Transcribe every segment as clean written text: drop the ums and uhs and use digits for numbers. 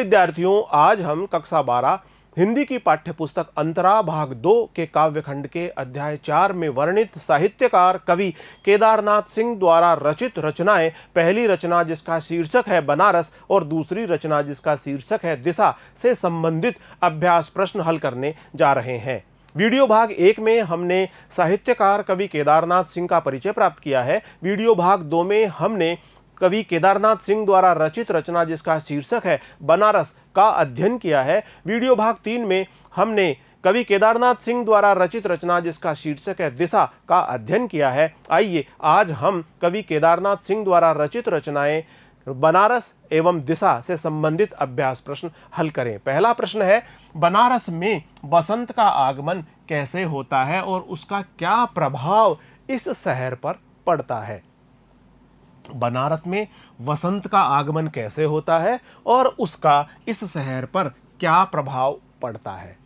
विद्यार्थियों, आज हम कक्षा 12 हिंदी की पाठ्यपुस्तक अंतरा भाग 2 के काव्यखंड के अध्याय 4 में वर्णित साहित्यकार कवि केदारनाथ सिंह द्वारा रचित रचनाएं, पहली रचना जिसका शीर्षक है बनारस और दूसरी रचना जिसका शीर्षक है दिशा से संबंधित अभ्यास प्रश्न हल करने जा रहे हैं। वीडियो भाग 1 में हमने साहित्यकार कवि केदारनाथ सिंह का परिचय प्राप्त किया है। वीडियो भाग 2 में हमने कवि केदारनाथ सिंह द्वारा रचित रचना जिसका शीर्षक है बनारस का अध्ययन किया है। वीडियो भाग 3 में हमने कवि केदारनाथ सिंह द्वारा रचित रचना जिसका शीर्षक है दिशा का अध्ययन किया है। आइए आज हम कवि केदारनाथ सिंह द्वारा रचित रचनाएं बनारस एवं दिशा से संबंधित अभ्यास प्रश्न हल करें। पहला प्रश्न है, बनारस में वसंत का आगमन कैसे होता है और उसका क्या प्रभाव इस शहर पर पड़ता है। बनारस में वसंत का आगमन कैसे होता है और उसका इस शहर पर क्या प्रभाव पड़ता है।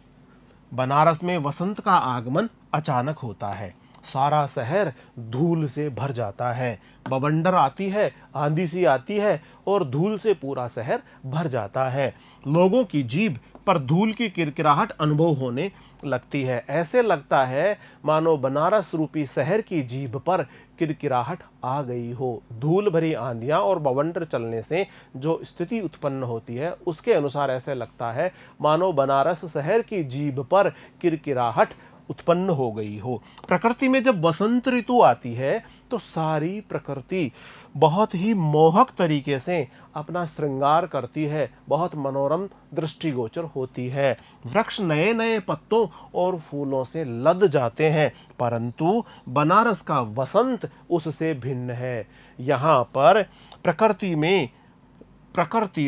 बनारस में वसंत का आगमन अचानक होता है। सारा शहर धूल से भर जाता है। बवंडर आती है, आंधी सी आती है और धूल से पूरा शहर भर जाता है। लोगों की जीभ पर धूल की किरकिराहट अनुभव होने लगती है। ऐसे लगता है मानो बनारस रूपी शहर की जीभ पर किरकिराहट आ गई हो। धूल भरी आंधियां और बवंडर चलने से जो स्थिति उत्पन्न होती है उसके अनुसार ऐसे लगता है मानो बनारस शहर की जीभ पर किरकिराहट उत्पन्न हो गई हो। प्रकृति में जब वसंत ऋतु आती है तो सारी प्रकृति बहुत ही मोहक तरीके से अपना श्रृंगार करती है, बहुत मनोरम दृष्टिगोचर होती है। वृक्ष नए नए पत्तों और फूलों से लद जाते हैं, परंतु बनारस का वसंत उससे भिन्न है। यहाँ पर प्रकृति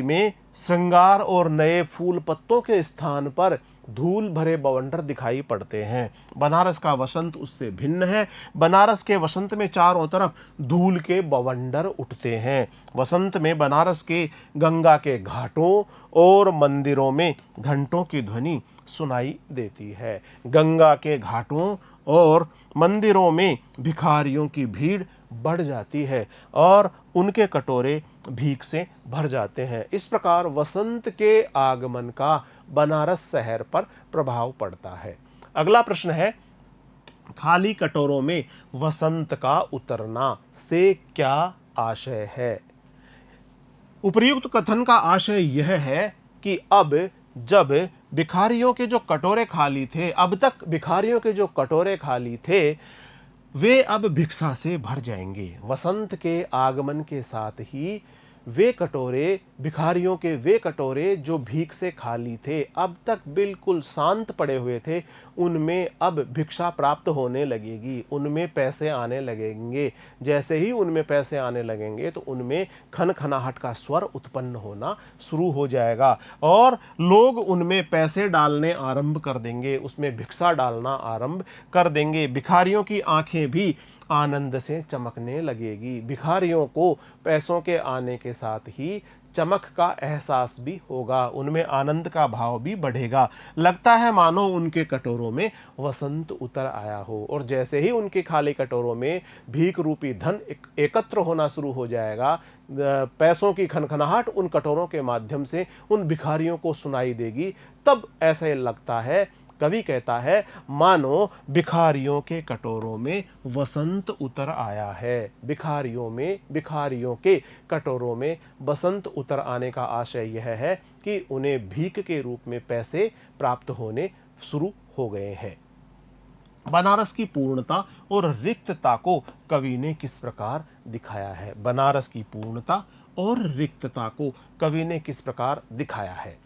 में श्रृंगार और नए फूल पत्तों के स्थान पर धूल भरे बवंडर दिखाई पड़ते हैं। बनारस का वसंत उससे भिन्न है। बनारस के वसंत में चारों तरफ धूल के बवंडर उठते हैं। वसंत में बनारस के गंगा के घाटों और मंदिरों में घंटों की ध्वनि सुनाई देती है। गंगा के घाटों और मंदिरों में भिखारियों की भीड़ बढ़ जाती है और उनके कटोरे भीख से भर जाते हैं। इस प्रकार वसंत के आगमन का बनारस शहर पर प्रभाव पड़ता है। अगला प्रश्न है, खाली कटोरों में वसंत का उतरना से क्या आशय है। उपर्युक्त कथन का आशय यह है कि अब जब भिखारियों के जो कटोरे खाली थे, अब तक भिखारियों के जो कटोरे खाली थे वे अब भिक्षा से भर जाएंगे। वसंत के आगमन के साथ ही वे कटोरे, भिखारियों के वे कटोरे जो भीख से खाली थे, अब तक बिल्कुल शांत पड़े हुए थे, उनमें अब भिक्षा प्राप्त होने लगेगी, उनमें पैसे आने लगेंगे। जैसे ही उनमें पैसे आने लगेंगे तो उनमें खनखनाहट का स्वर उत्पन्न होना शुरू हो जाएगा और लोग उनमें पैसे डालने आरंभ कर देंगे, उसमें भिक्षा डालना आरंभ कर देंगे। भिखारियों की आंखें भी आनंद से चमकने लगेगी। भिखारियों को पैसों के आने के साथ ही चमक का एहसास भी होगा, उनमें आनंद का भाव भी बढ़ेगा। लगता है मानो उनके कटोरों में वसंत उतर आया हो और जैसे ही उनके खाली कटोरों में भीख रूपी धन एकत्र होना शुरू हो जाएगा, पैसों की खनखनाहट उन कटोरों के माध्यम से उन भिखारियों को सुनाई देगी, तब ऐसे लगता है, कवि कहता है, मानो भिखारियों के कटोरों में वसंत उतर आया है। भिखारियों के कटोरों में वसंत उतर आने का आशय यह है कि उन्हें भीख के रूप में पैसे प्राप्त होने शुरू हो गए हैं। बनारस की पूर्णता और रिक्तता को कवि ने किस प्रकार दिखाया है। बनारस की पूर्णता और रिक्तता को कवि ने किस प्रकार दिखाया है।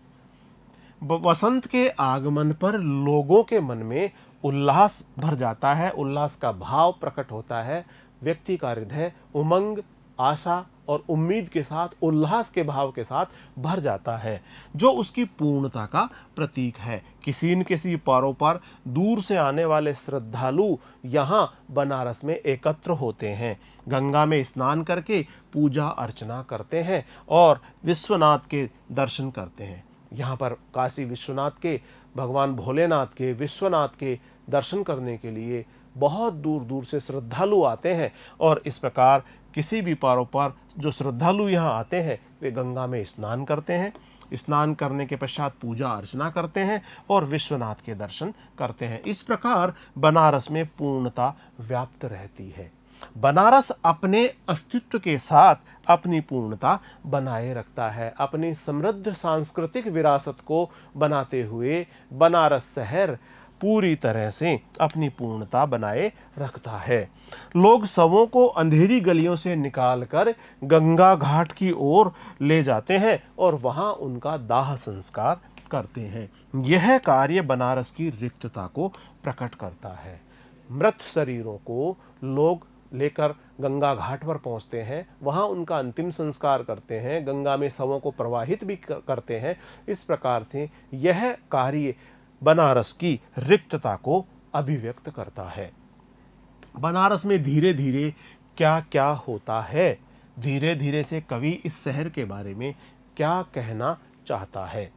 वसंत के आगमन पर लोगों के मन में उल्लास भर जाता है, उल्लास का भाव प्रकट होता है। व्यक्ति का हृदय उमंग, आशा और उम्मीद के साथ, उल्लास के भाव के साथ भर जाता है, जो उसकी पूर्णता का प्रतीक है। किसी न किसी पौरों पर दूर से आने वाले श्रद्धालु यहाँ बनारस में एकत्र होते हैं, गंगा में स्नान करके पूजा अर्चना करते हैं और विश्वनाथ के दर्शन करते हैं। यहाँ पर काशी विश्वनाथ के, भगवान भोलेनाथ के, विश्वनाथ के दर्शन करने के लिए बहुत दूर दूर से श्रद्धालु आते हैं और इस प्रकार किसी भी पर्व पर जो श्रद्धालु यहाँ आते हैं वे गंगा में स्नान करते हैं स्नान करने के पश्चात पूजा अर्चना करते हैं और विश्वनाथ के दर्शन करते हैं। इस प्रकार बनारस में पूर्णता व्याप्त रहती है। बनारस अपने अस्तित्व के साथ अपनी पूर्णता बनाए रखता है। अपनी समृद्ध सांस्कृतिक विरासत को बनाते हुए बनारस शहर पूरी तरह से अपनी पूर्णता बनाए रखता है। लोग शवों को अंधेरी गलियों से निकालकर गंगा घाट की ओर ले जाते हैं और वहां उनका दाह संस्कार करते हैं। यह कार्य बनारस की रिक्तता को प्रकट करता है। मृत शरीरों को लोग लेकर गंगा घाट पर पहुंचते हैं, वहां उनका अंतिम संस्कार करते हैं, गंगा में शवों को प्रवाहित भी करते हैं। इस प्रकार से यह कार्य बनारस की रिक्तता को अभिव्यक्त करता है। बनारस में धीरे धीरे क्या क्या होता है, धीरे धीरे से कवि इस शहर के बारे में क्या कहना चाहता है।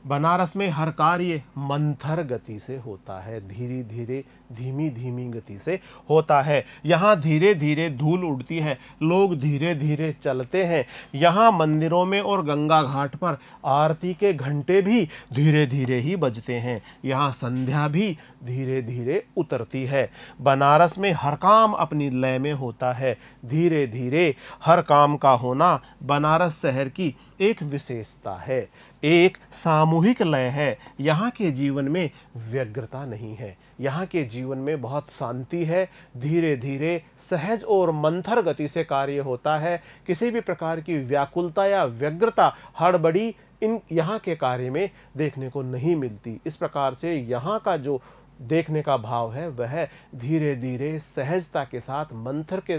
बनारस में हर कार्य मंथर गति से होता है, धीरे धीरे धीमी धीमी गति से होता है। यहाँ धीरे धीरे धूल उड़ती है, लोग धीरे धीरे चलते हैं। यहाँ मंदिरों में और गंगा घाट पर आरती के घंटे भी धीरे धीरे ही बजते हैं। यहाँ संध्या भी धीरे धीरे उतरती है। बनारस में हर काम अपनी लय में होता है। धीरे धीरे हर काम का होना बनारस शहर की एक विशेषता है, एक सामूहिक लय है। यहाँ के जीवन में व्यग्रता नहीं है, यहाँ के जीवन में बहुत शांति है। धीरे धीरे सहज और मंथर गति से कार्य होता है। किसी भी प्रकार की व्याकुलता या व्यग्रता, हड़बड़ी इन यहाँ के कार्य में देखने को नहीं मिलती। इस प्रकार से यहाँ का जो देखने का भाव है वह धीरे धीरे सहजता के साथ,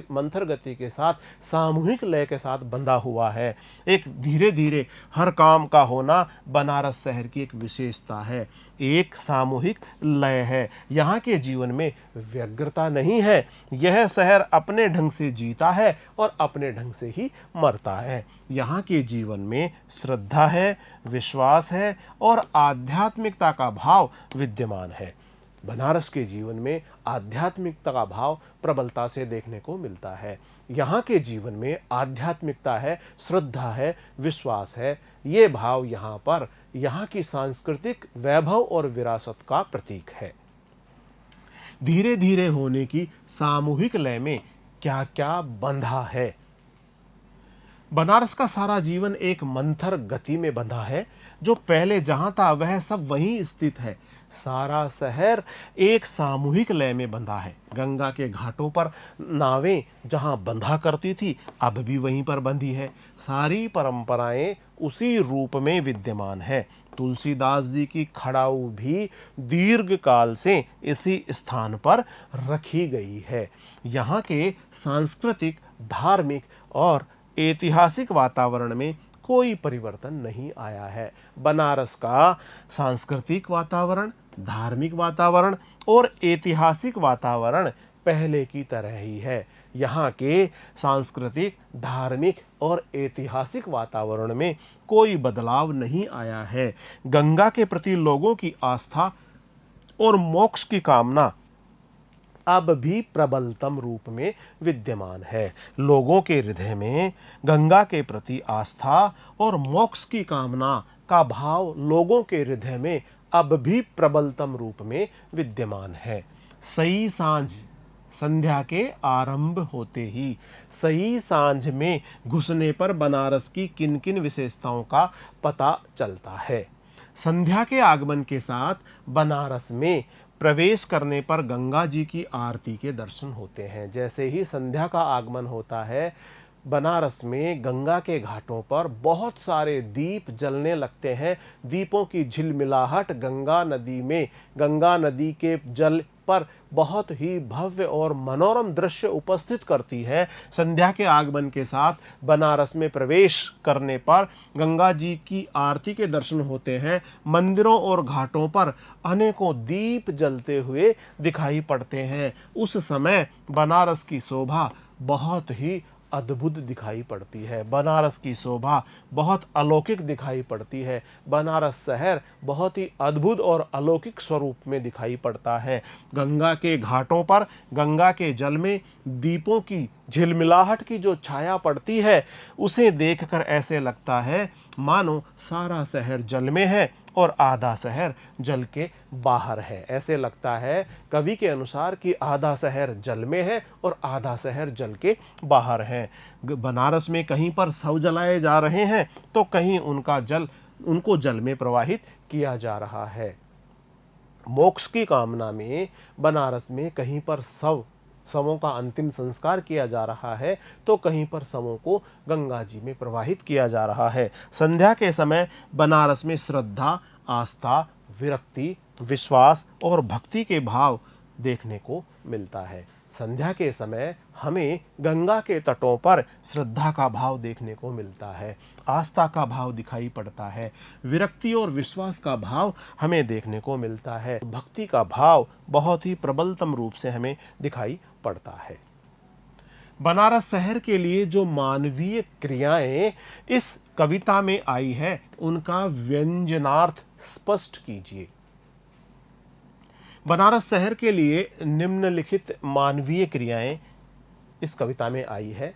मंथर गति के साथ, सामूहिक लय के साथ बंधा हुआ है। एक धीरे धीरे हर काम का होना बनारस शहर की एक विशेषता है, एक सामूहिक लय है। यहाँ के जीवन में व्यग्रता नहीं है। यह शहर अपने ढंग से जीता है और अपने ढंग से ही मरता है। यहाँ के जीवन में श्रद्धा है, विश्वास है और आध्यात्मिकता का भाव विद्यमान है। बनारस के जीवन में आध्यात्मिकता का भाव प्रबलता से देखने को मिलता है। यहाँ के जीवन में आध्यात्मिकता है, श्रद्धा है, विश्वास है। ये भाव यहाँ पर यहाँ की सांस्कृतिक वैभव और विरासत का प्रतीक है। धीरे धीरे होने की सामूहिक लय में क्या क्या बंधा है। बनारस का सारा जीवन एक मंथर गति में बंधा है। जो पहले जहां था वह सब वहीं स्थित है। सारा शहर एक सामूहिक लय में बंधा है। गंगा के घाटों पर नावें जहां बंधा करती थी अब भी वहीं पर बंधी है। सारी परंपराएं उसी रूप में विद्यमान है। तुलसीदास जी की खड़ाऊ भी दीर्घ काल से इसी स्थान पर रखी गई है। यहाँ के सांस्कृतिक, धार्मिक और ऐतिहासिक वातावरण में कोई परिवर्तन नहीं आया है। बनारस का सांस्कृतिक वातावरण, धार्मिक वातावरण और ऐतिहासिक वातावरण पहले की तरह ही है। यहाँ के सांस्कृतिक, धार्मिक और ऐतिहासिक वातावरण में कोई बदलाव नहीं आया है। गंगा के प्रति लोगों की आस्था और मोक्ष की कामना अब भी प्रबलतम रूप में विद्यमान है। लोगों के हृदय में गंगा के प्रति आस्था और मोक्ष की कामना का भाव लोगों के हृदय में अब भी प्रबलतम रूप में विद्यमान है। सही सांझ, संध्या के आरंभ होते ही सही सांझ में घुसने पर बनारस की किन किन विशेषताओं का पता चलता है। संध्या के आगमन के साथ बनारस में प्रवेश करने पर गंगा जी की आरती के दर्शन होते हैं। जैसे ही संध्या का आगमन होता है, बनारस में गंगा के घाटों पर बहुत सारे दीप जलने लगते हैं। दीपों की झिलमिलाहट गंगा नदी में, गंगा नदी के जल पर बहुत ही भव्य और मनोरम दृश्य उपस्थित करती है। संध्या के आगमन के साथ बनारस में प्रवेश करने पर गंगा जी की आरती के दर्शन होते हैं। मंदिरों और घाटों पर अनेकों दीप जलते हुए दिखाई पड़ते हैं। उस समय बनारस की शोभा बहुत ही अद्भुत दिखाई पड़ती है। बनारस की शोभा बहुत अलौकिक दिखाई पड़ती है। बनारस शहर बहुत ही अद्भुत और अलौकिक स्वरूप में दिखाई पड़ता है। गंगा के घाटों पर, गंगा के जल में दीपों की झिलमिलाहट की जो छाया पड़ती है उसे देखकर ऐसे लगता है मानो सारा शहर जल में है और आधा शहर जल के बाहर है। ऐसे लगता है कवि के अनुसार कि आधा शहर जल में है और आधा शहर जल के बाहर है। बनारस में कहीं पर शव जलाए जा रहे हैं तो कहीं उनको जल में प्रवाहित किया जा रहा है। मोक्ष की कामना में बनारस में कहीं पर शवों का अंतिम संस्कार किया जा रहा है तो कहीं पर शवों को गंगा जी में प्रवाहित किया जा रहा है। संध्या के समय बनारस में श्रद्धा, आस्था, विरक्ति, विश्वास और भक्ति के भाव देखने को मिलता है। संध्या के समय हमें गंगा के तटों पर श्रद्धा का भाव देखने को मिलता है, आस्था का भाव दिखाई पड़ता है, विरक्ति और विश्वास का भाव हमें देखने को मिलता है, भक्ति का भाव बहुत ही प्रबलतम रूप से हमें दिखाई पड़ता है। बनारस शहर के लिए जो मानवीय क्रियाएं इस कविता में आई है उनका व्यंजनार्थ स्पष्ट कीजिए। बनारस शहर के लिए निम्नलिखित मानवीय क्रियाएं इस कविता में आई है,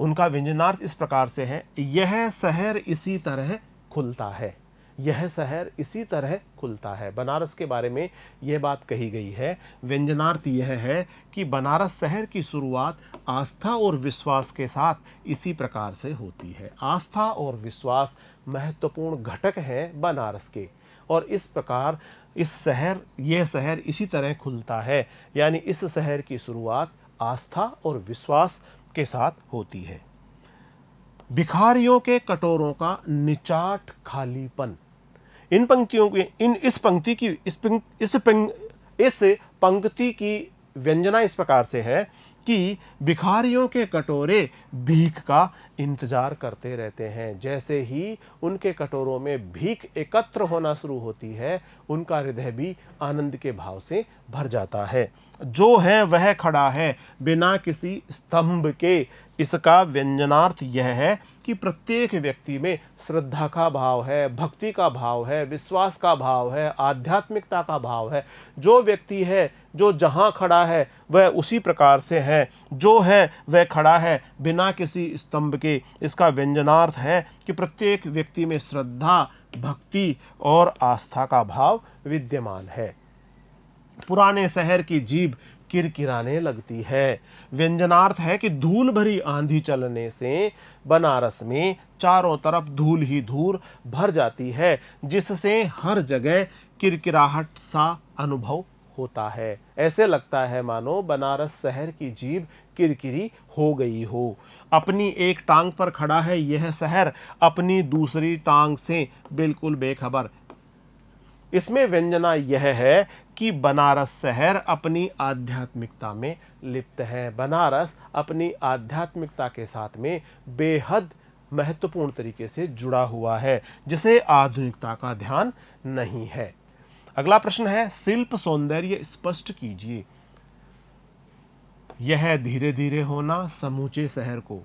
उनका व्यंजनार्थ इस प्रकार से है। यह शहर इसी तरह खुलता है। यह शहर इसी तरह खुलता है। बनारस के बारे में यह बात कही गई है। व्यंजनार्थ यह है कि बनारस शहर की शुरुआत आस्था और विश्वास के साथ इसी प्रकार से होती है। आस्था और विश्वास महत्वपूर्ण घटक हैं बनारस के, और इस प्रकार यह शहर इसी तरह खुलता है, यानी इस शहर की शुरुआत आस्था और विश्वास के साथ होती है। भिखारियों के कटोरों का निचाट खालीपन। इन पंक्तियों के इस पंक्ति की व्यंजना इस प्रकार से है कि भिखारियों के कटोरे भीख का इंतजार करते रहते हैं। जैसे ही उनके कटोरों में भीख एकत्र होना शुरू होती है, उनका हृदय भी आनंद के भाव से भर जाता है। जो है वह खड़ा है बिना किसी स्तंभ के। इसका व्यंजनार्थ यह है कि प्रत्येक व्यक्ति में श्रद्धा का भाव है, भक्ति का भाव है, विश्वास का भाव है, आध्यात्मिकता का भाव है। जो व्यक्ति है जो जहाँ खड़ा है वह उसी प्रकार से है। जो है वह खड़ा है बिना किसी स्तंभ के। इसका व्यंजनार्थ है कि प्रत्येक व्यक्ति में श्रद्धा, भक्ति और आस्था का भाव विद्यमान है। पुराने शहर की जीभ किरकिराने लगती है। व्यंजनार्थ है कि धूल भरी आंधी चलने से बनारस में चारों तरफ धूल ही धूल भर जाती है, जिससे हर जगह किरकिराहट सा अनुभव होता है। ऐसे लगता है मानो बनारस शहर की जीभ किरकिरी हो गई हो। अपनी एक टांग पर खड़ा है यह शहर, अपनी दूसरी टांग से बिल्कुल बेखबर। इसमें व्यंजना यह है कि बनारस शहर अपनी आध्यात्मिकता में लिप्त है। बनारस अपनी आध्यात्मिकता के साथ में बेहद महत्वपूर्ण तरीके से जुड़ा हुआ है, जिसे आधुनिकता का ध्यान नहीं है। अगला प्रश्न है, शिल्प सौंदर्य स्पष्ट कीजिए। यह धीरे धीरे होना समूचे शहर को।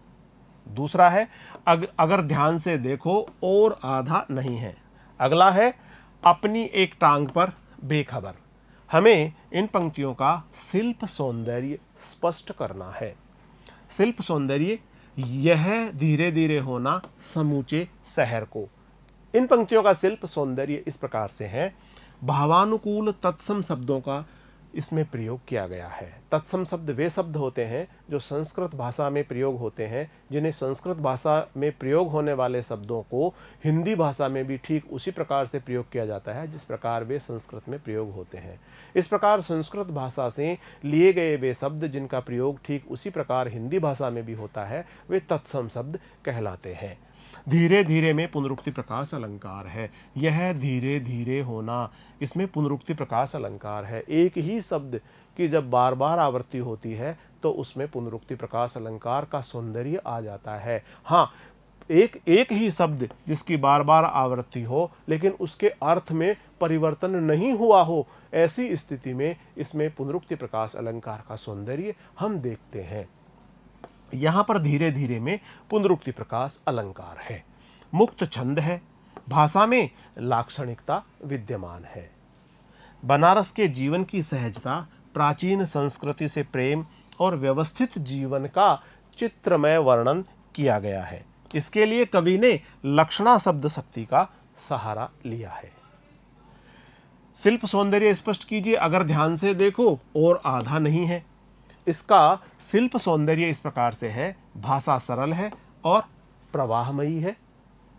दूसरा है, अगर ध्यान से देखो और आधा नहीं है। अगला है, अपनी एक टांग पर बेखबर। हमें इन पंक्तियों का शिल्प सौंदर्य स्पष्ट करना है। शिल्प सौंदर्य, यह धीरे धीरे होना समूचे शहर को। इन पंक्तियों का शिल्प सौंदर्य इस प्रकार से है। भावानुकूल तत्सम शब्दों का इसमें प्रयोग किया गया है। तत्सम शब्द वे शब्द होते हैं जो संस्कृत भाषा में प्रयोग होते हैं, जिन्हें संस्कृत भाषा में प्रयोग होने वाले शब्दों को हिंदी भाषा में भी ठीक उसी प्रकार से प्रयोग किया जाता है जिस प्रकार वे संस्कृत में प्रयोग होते हैं। इस प्रकार संस्कृत भाषा से लिए गए वे शब्द जिनका प्रयोग ठीक उसी प्रकार हिंदी भाषा में भी होता है, वे तत्सम शब्द कहलाते हैं। धीरे धीरे में पुनरुक्ति प्रकाश अलंकार है। यह धीरे धीरे होना, इसमें पुनरुक्ति प्रकाश अलंकार है। एक ही शब्द की जब बार बार आवृत्ति होती है तो उसमें पुनरुक्ति प्रकाश अलंकार का सौंदर्य आ जाता है। हाँ, एक ही शब्द जिसकी बार बार आवृत्ति हो लेकिन उसके अर्थ में परिवर्तन नहीं हुआ हो, ऐसी स्थिति में इसमें पुनरुक्ति प्रकाश अलंकार का सौंदर्य हम देखते हैं। यहाँ पर धीरे धीरे में पुनरुक्ति प्रकाश अलंकार है। मुक्त छंद है। भाषा में लाक्षणिकता विद्यमान है। बनारस के जीवन की सहजता, प्राचीन संस्कृति से प्रेम और व्यवस्थित जीवन का चित्रमय वर्णन किया गया है। इसके लिए कवि ने लक्षणा शब्द शक्ति का सहारा लिया है। शिल्प सौंदर्य स्पष्ट कीजिए। अगर ध्यान से देखो और आधा नहीं है। इसका शिल्प सौंदर्य इस प्रकार से है, भाषा सरल है और प्रवाहमयी है।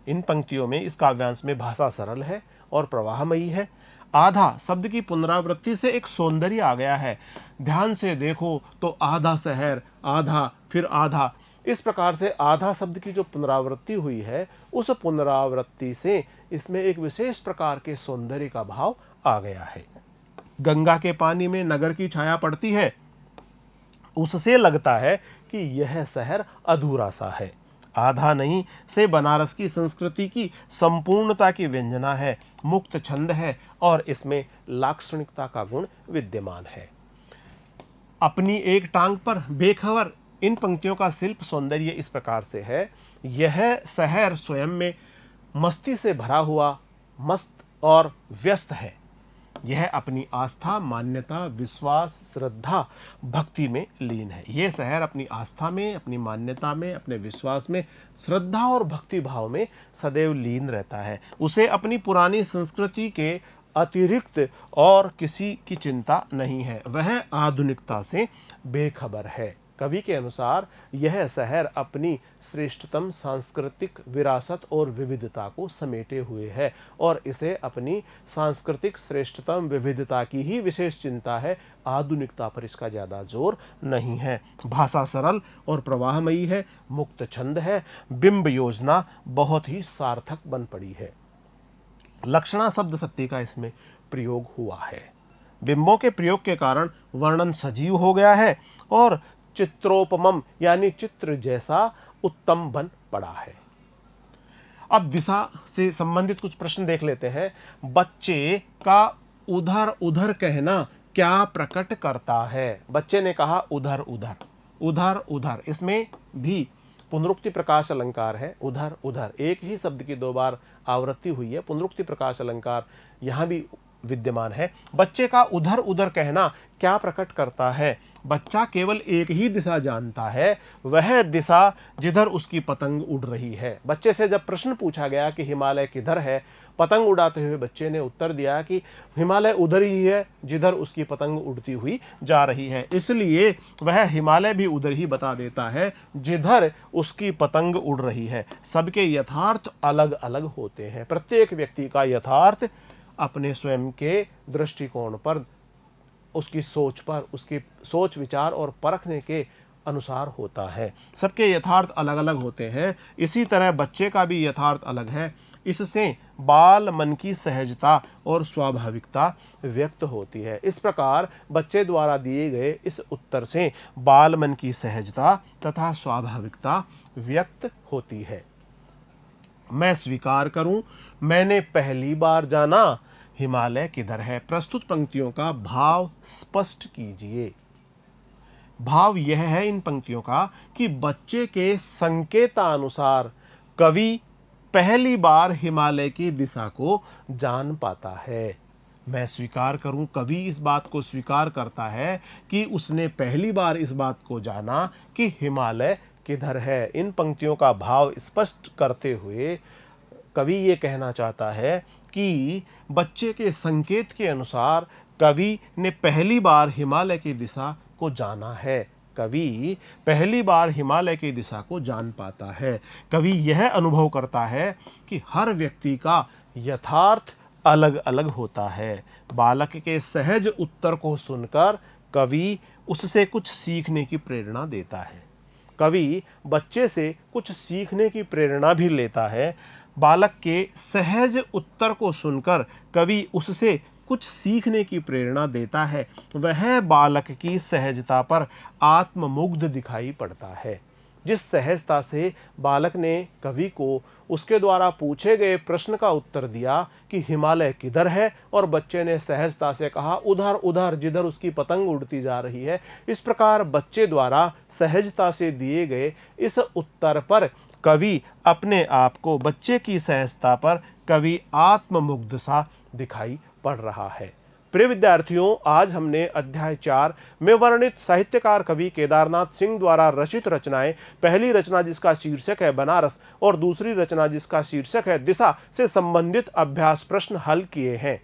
इन पंक्तियों में, इस काव्यांश में भाषा सरल है और प्रवाहमयी है। आधा शब्द की पुनरावृत्ति से एक सौंदर्य आ गया है। ध्यान से देखो तो आधा शहर, आधा, फिर आधा, इस प्रकार से आधा शब्द की जो पुनरावृत्ति हुई है, उस पुनरावृत्ति से इसमें एक विशेष प्रकार के सौंदर्य का भाव आ गया है। गंगा के पानी में नगर की छाया पड़ती है, उससे लगता है कि यह शहर अधूरा सा है। आधा नहीं से बनारस की संस्कृति की संपूर्णता की व्यंजना है, मुक्त छंद है और इसमें लाक्षणिकता का गुण विद्यमान है। अपनी एक टांग पर बेखबर, इन पंक्तियों का शिल्प सौंदर्य इस प्रकार से है। यह शहर स्वयं में मस्ती से भरा हुआ, मस्त और व्यस्त है। यह अपनी आस्था, मान्यता, विश्वास, श्रद्धा, भक्ति में लीन है। यह शहर अपनी आस्था में, अपनी मान्यता में, अपने विश्वास में, श्रद्धा और भक्ति भाव में सदैव लीन रहता है। उसे अपनी पुरानी संस्कृति के अतिरिक्त और किसी की चिंता नहीं है। वह आधुनिकता से बेखबर है। कवि के अनुसार यह शहर अपनी श्रेष्ठतम सांस्कृतिक विरासत और विविधता को समेटे हुए है और इसे अपनी सांस्कृतिक श्रेष्ठतम विविधता की ही विशेष चिंता है। आधुनिकता पर इसका ज़्यादा जोर नहीं है। भाषा सरल और प्रवाहमयी है, मुक्त छंद है, बिंब योजना बहुत ही सार्थक बन पड़ी है। लक्षणा शब्द शक्ति का इसमें प्रयोग हुआ है। बिंबों के प्रयोग के कारण वर्णन सजीव हो गया है और चित्रोपमम यानी चित्र जैसा उत्तम बन पड़ा है। अब दिशा से संबंधित कुछ प्रश्न देख लेते हैं। बच्चे का उधर उधर कहना क्या प्रकट करता है? बच्चे ने कहा उधर उधर, उधर उधर, इसमें भी पुनरुक्ति प्रकाश अलंकार है। उधर उधर, एक ही शब्द की दो बार आवृत्ति हुई है, पुनरुक्ति प्रकाश अलंकार यहां भी विद्यमान है। बच्चे का उधर उधर कहना क्या प्रकट करता है? बच्चा केवल एक ही दिशा जानता है, वह दिशा जिधर उसकी पतंग उड़ रही है। बच्चे से जब प्रश्न पूछा गया कि हिमालय किधर है, पतंग उड़ाते हुए बच्चे ने उत्तर दिया कि हिमालय उधर ही है जिधर उसकी पतंग उड़ती हुई जा रही है। इसलिए वह हिमालय भी उधर ही बता देता है जिधर उसकी पतंग उड़ रही है। सबके यथार्थ अलग अलग होते हैं। प्रत्येक व्यक्ति का यथार्थ अपने स्वयं के दृष्टिकोण पर, उसकी सोच पर, उसकी सोच विचार और परखने के अनुसार होता है। सबके यथार्थ अलग अलग होते हैं। इसी तरह बच्चे का भी यथार्थ अलग है। इससे बाल मन की सहजता और स्वाभाविकता व्यक्त होती है। इस प्रकार बच्चे द्वारा दिए गए इस उत्तर से बाल मन की सहजता तथा स्वाभाविकता व्यक्त होती है। मैं स्वीकार करूं, मैंने पहली बार जाना, हिमालय किधर है। प्रस्तुत पंक्तियों का भाव स्पष्ट कीजिए। भाव यह है इन पंक्तियों का कि बच्चे के संकेतानुसार कवि पहली बार हिमालय की दिशा को जान पाता है। मैं स्वीकार करूं, कवि इस बात को स्वीकार करता है कि उसने पहली बार इस बात को जाना कि हिमालय किधर है। इन पंक्तियों का भाव स्पष्ट करते हुए कवि ये कहना चाहता है कि बच्चे के संकेत के अनुसार कवि ने पहली बार हिमालय की दिशा को जाना है। कवि पहली बार हिमालय की दिशा को जान पाता है। कवि यह अनुभव करता है कि हर व्यक्ति का यथार्थ अलग अलग होता है। बालक के सहज उत्तर को सुनकर कवि उससे कुछ सीखने की प्रेरणा देता है। कवि बच्चे से कुछ सीखने की प्रेरणा भी लेता है। बालक के सहज उत्तर को सुनकर कवि उससे कुछ सीखने की प्रेरणा देता है। वह बालक की सहजता पर आत्ममुग्ध दिखाई पड़ता है। जिस सहजता से बालक ने कवि को उसके द्वारा पूछे गए प्रश्न का उत्तर दिया कि हिमालय किधर है, और बच्चे ने सहजता से कहा उधर उधर जिधर उसकी पतंग उड़ती जा रही है, इस प्रकार बच्चे द्वारा सहजता से दिए गए इस उत्तर पर कवि अपने आप को, बच्चे की सहजता पर कवि आत्ममुग्ध सा दिखाई पड़ रहा है। प्रिय विद्यार्थियों, आज हमने अध्याय 4 में वर्णित साहित्यकार कवि केदारनाथ सिंह द्वारा रचित रचनाएं, पहली रचना जिसका शीर्षक है बनारस और दूसरी रचना जिसका शीर्षक है दिशा से संबंधित अभ्यास प्रश्न हल किए हैं।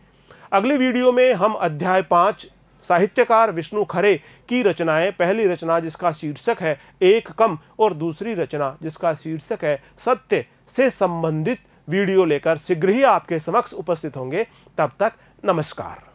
अगली वीडियो में हम अध्याय 5 साहित्यकार विष्णु खरे की रचनाएं, पहली रचना जिसका शीर्षक है एक कम और दूसरी रचना जिसका शीर्षक है सत्य से संबंधित वीडियो लेकर शीघ्र ही आपके समक्ष उपस्थित होंगे। तब तक नमस्कार।